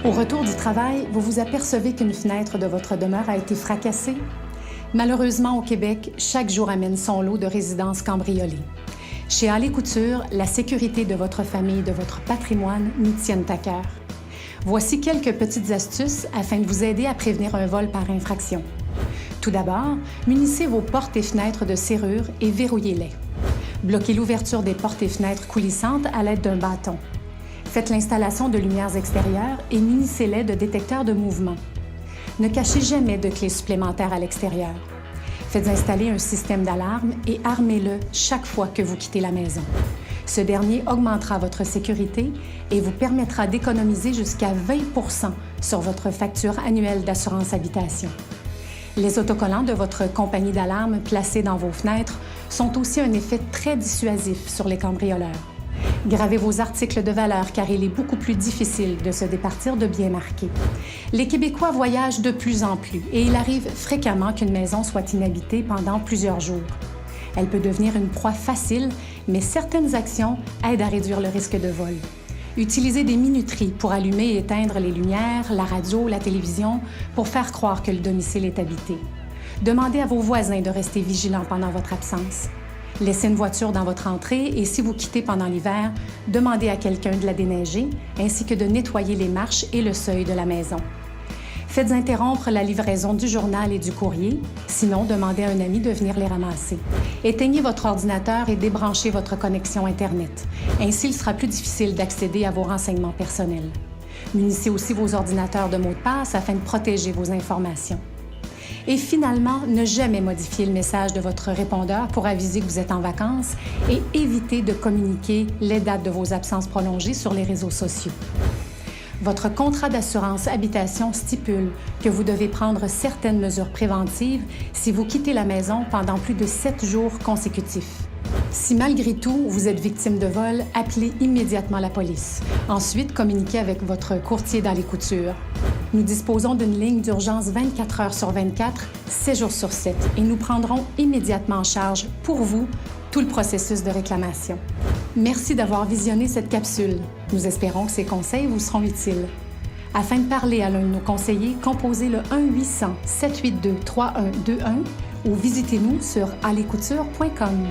Au retour du travail, vous vous apercevez qu'une fenêtre de votre demeure a été fracassée. Malheureusement, au Québec, chaque jour amène son lot de résidences cambriolées. Chez Allé Couture, la sécurité de votre famille et de votre patrimoine nous tiennent à cœur. Voici quelques petites astuces afin de vous aider à prévenir un vol par infraction. Tout d'abord, munissez vos portes et fenêtres de serrure et verrouillez-les. Bloquez l'ouverture des portes et fenêtres coulissantes à l'aide d'un bâton. Faites l'installation de lumières extérieures et munissez-les de détecteurs de mouvement. Ne cachez jamais de clés supplémentaires à l'extérieur. Faites installer un système d'alarme et armez-le chaque fois que vous quittez la maison. Ce dernier augmentera votre sécurité et vous permettra d'économiser jusqu'à 20 % sur votre facture annuelle d'assurance habitation. Les autocollants de votre compagnie d'alarme placés dans vos fenêtres sont aussi un effet très dissuasif sur les cambrioleurs. Gravez vos articles de valeur car il est beaucoup plus difficile de se départir de biens marqués. Les Québécois voyagent de plus en plus et il arrive fréquemment qu'une maison soit inhabitée pendant plusieurs jours. Elle peut devenir une proie facile, mais certaines actions aident à réduire le risque de vol. Utilisez des minuteries pour allumer et éteindre les lumières, la radio, la télévision, pour faire croire que le domicile est habité. Demandez à vos voisins de rester vigilants pendant votre absence. Laissez une voiture dans votre entrée et si vous quittez pendant l'hiver, demandez à quelqu'un de la déneiger ainsi que de nettoyer les marches et le seuil de la maison. Faites interrompre la livraison du journal et du courrier, sinon demandez à un ami de venir les ramasser. Éteignez votre ordinateur et débranchez votre connexion Internet. Ainsi, il sera plus difficile d'accéder à vos renseignements personnels. Munissez aussi vos ordinateurs de mots de passe afin de protéger vos informations. Et finalement, ne jamais modifier le message de votre répondeur pour aviser que vous êtes en vacances et évitez de communiquer les dates de vos absences prolongées sur les réseaux sociaux. Votre contrat d'assurance habitation stipule que vous devez prendre certaines mesures préventives si vous quittez la maison pendant plus de 7 jours consécutifs. Si malgré tout, vous êtes victime de vol, appelez immédiatement la police. Ensuite, communiquez avec votre courtier dans les coutures. Nous disposons d'une ligne d'urgence 24 heures sur 24, 7 jours sur 7 et nous prendrons immédiatement en charge pour vous tout le processus de réclamation. Merci d'avoir visionné cette capsule. Nous espérons que ces conseils vous seront utiles. Afin de parler à l'un de nos conseillers, composez le 1-800-782-3121 ou visitez-nous sur allecouture.com.